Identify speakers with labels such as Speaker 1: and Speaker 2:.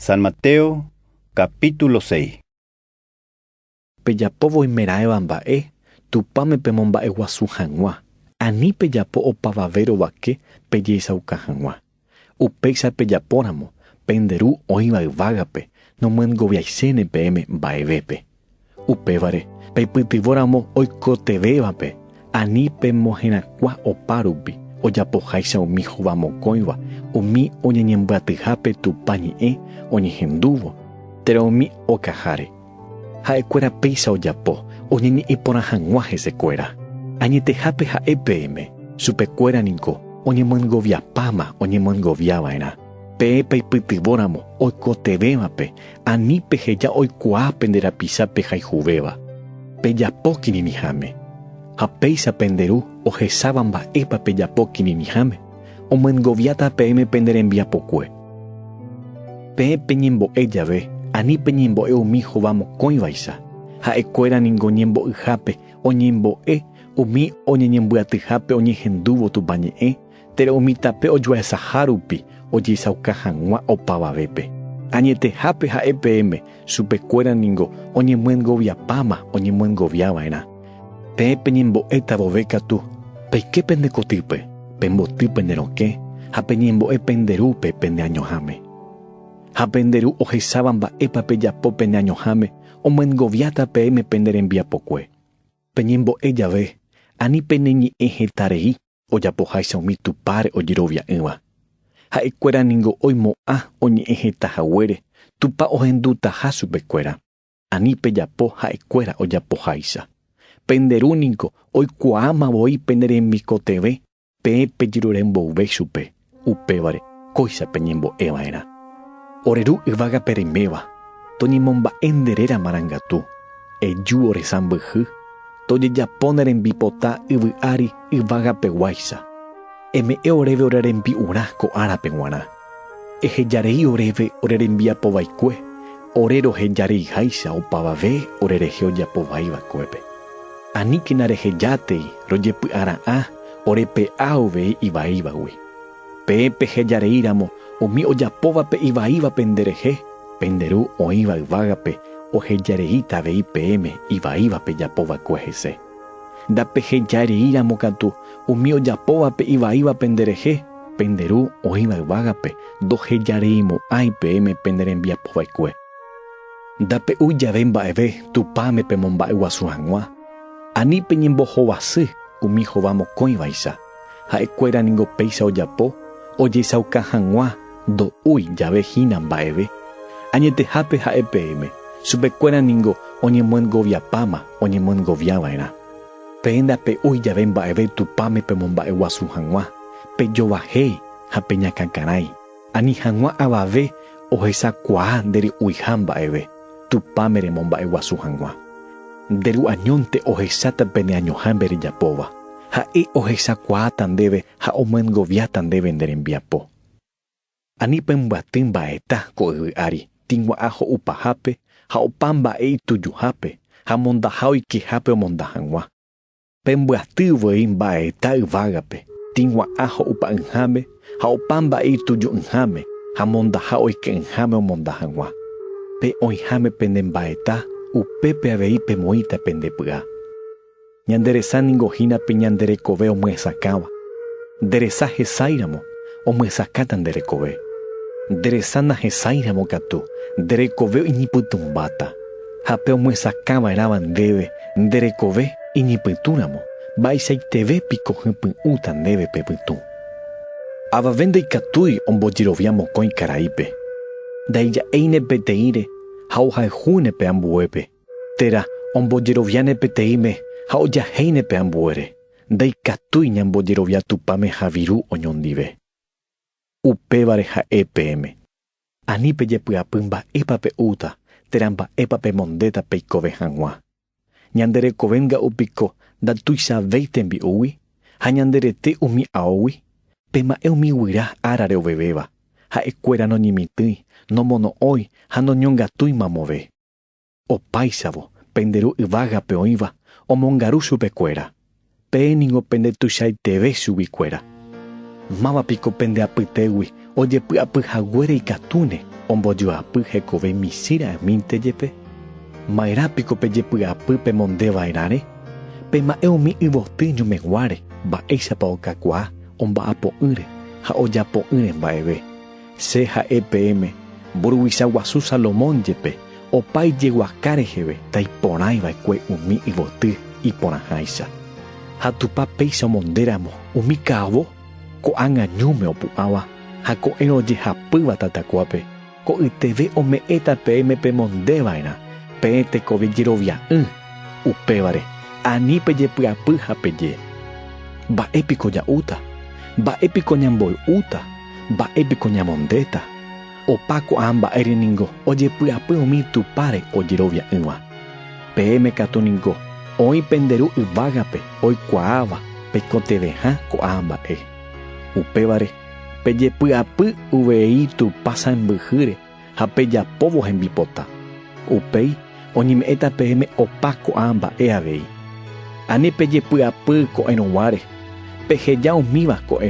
Speaker 1: San Mateo, capítulo 6.
Speaker 2: Pejapo voimeraeva mba'e, tupámepe momba'e guasu hag̃ua. Ani pejapo opavavére ovake pejeisauka hag̃ua. Upéicha pejapóramo, penderu oĩva yvágape, nomyengoviaiséne peẽme mba'evépe. Upévare, peipytyvóramo oikotevévape, ani pemoherakua opa rupi, ojapoháicha umi hova mokõiva, umi oñeñembyatýhápe tupa ñe'ẽ oñehendúvo, térã umi okaháre. Ha'ekuéra péicha ojapo, oñeñe'ẽporã hag̃ua hesekuéra. Añetehápe ha'e peẽme, chupekuéra niko oñemyengoviapáma oñemyengoviava'erã. Peẽ peipytyvóramo oikotevévape, ani peheja oikuaa penderapichape haihuvéva. Pejapo kirirĩháme. Ha péicha penderu ohesáva mba'épa pejapo kirirĩháme, omyengoviáta peẽme penderembiapokue. Peẽ peñembo'e jave, ani peñembo'e umi hova mokõivaicha, ha'ekuéra ningo ñembo'yhápe oñembo'e umi oñeñembyatyhápe oñehendúvo tupa ñe'ẽ, térã umi tape ojoasaha rupi ojeisauka hag̃ua opavavépe. Añetehápe ha'e peẽme chupekuéra ningo oñemyengoviapáma oñemyengoviava'erã. Peẽ peñembo'éta vove katu, peike pendekotýpe, pemboty penderokẽ, ha peñembo'e penderúpe pendeañoháme. Ha penderu ohesáva mba'épa pejapo pendeañoháme, omyengoviáta peẽme penderembiapokue. Peñembo'e jave, ani peneñe'ẽ hetarei ojapoháicha umi tupáre ojerovia'ỹva. Ha'ekuéra ningo oimo'ã oñe'ẽ hetahaguére, tupa ohendutaha chupekuéra. Ani pejapo ha'ekuéra ojapoháicha. Penderu ningo oikuaamavoi penderembikoteve, peẽ pejururembouve chupe. Upévare, kóicha peñembo'eva'erã. Oreru yvágape reiméva, toñemomba'enderéra marangatu, eju oresãmbyhy, tojejapo nerembipota yvy'ári yvágapeguáicha. Eme'ẽ oréve orerembi'urã ko árape g̃uarã. Ehejarei oréve orerembiapovaikue, ore rohejareiháicha opavave orerehe ojapovaiva'ekuépe. Aníkina rehejátei rojepy'ara'ã orepe'ãovei ivaívagui. Peẽ pehejareíramo umi ojapóvape ivaívape nderehe, penderu oĩva yvágape ohejareítavei peẽme ivaívape japova'ekue hese. Ndapehejareíramo katu umi ojapóvape ivaívape nderehe, penderu oĩva yvágape ndohejareimo'ãi peẽme penderembiapova'ekue. Ndape'úi jave mba'eve tupámepe momba'e guasu hag̃ua, ani peñembohovasy umi hova mokõivaicha, ha'ekuéra ningo péicha ojapo ojeisauka hag̃ua ndo'úi jave hína mba'eve. Añetehápe ha'e peẽme, chupekuéra ningo oñemyengoviapáma oñemyengoviava'erã. Peẽ ndape'úi jave mba'eve tupámepe momba'e guasu hag̃ua, pejovahéi ha peñakãkarãi, ani hag̃ua avave ohechakuaa ndery'uiha mba'eve tupámere momba'e guasu hag̃ua. Nderu'añónte ohecháta pendeañohámbe rejapóva, ha'e ohechakuaáta ndéve ha omyengoviáta ndéve nderembiapo. Ani pembyatý mba'éta ko yvy'ári tingua'a ho'upahápe ha opa mba'e itujuhápe ha mondaha oikehápe omonda hag̃ua. Pembyatyvoi mba'éta yvágape tingua'a ho'upa'ỹháme ha opa mba'e ituju'ỹháme ha mondaha oike'ỹháme omonda hag̃ua. Pe oĩháme pende mba'éta upépe avei pemoĩta pendepy'a. Ñanderesa ningohína pe ñanderekove omyesakáva. Nderesa hesáiramo omyesakáta nderekove. Nderesa nahesáiramo katu nderekove iñipytũmbáta. Ha pe omyesakava'erãva ndéve nderekove iñipytũramo, mba'eichaitevépiko hypy'ũta ndéve pepytũ. Avave ndoikatúi ombojerovia mokõi karaípe. Ndaija'éine peteĩre ha ohayhúne pe ambuépe. Térã ombojeroviáne peteĩme ha ojahéine pe ambuére. Ndaikatúi ñambojerovia tupáme ha viru oñondive. Upévare ha'e peẽme. Ani pejepy'apy mba'épa pe'úta, térã mba'épa pemondéta peikove hag̃ua. Ñanderekove nga'upiko ndatuichavéi tembi'úgui, ha ñanderete umi aógui, pema'e umi guyra árare ovevéva, ha'ekuéra noñemitỹ, nomono'õi ha noñongatúi mamove. Opáichavo penderu yvágape oĩva omongaru chupekuéra. Peningo pendetuichaiteve chuguikuéra. Mávapiko pendeapytégui ojepy'apyhaguére ikatúne ombojoapy hekove misyra'ymíntejepe. Ma'erãpiko pejepy'apy pemondeva'erãre. Pema'ẽ umi yvoty ñomeguáre mba'éichapa okakuaa omba'apo'ỹre ha ojapo'ỹre mba'eve. Se ha'e peẽme mburuvicha guasu Salomón jepe opaijeguaka reheve taiporãiva'ekue umi yvoty iporãháicha. Ha tupa péicha omondéramo umi ka'avo ko'ág̃a ñúme opu'ãva ha ko'ẽrõ ojehapýva tatakuápe ko yteve ome'ẽta peẽme pemondeva'erã peẽ tekove jerovia'ỹ upévare ani pejepy'apy ha peje. Mba'épiko ja'úta, mba'épiko ñamboy'úta, mba'épiko ñamondéta. Opa ko'ã mba'ére ningo ojepy'apy umi tupáre ojerovia'ỹva. Peẽme katu ningo oĩ penderu yvágape oikuaáva peikotevehã ko'ã mba'e. Upévare pejepy'apy uvei tupa sãmbyhýre ha pejapóvo hembipota. Upéi oñeme'ẽta peẽme opa ko'ã mba'e avei. Ani pejepy'apy ko'ẽrõguáre peheja umíva ko'ẽ.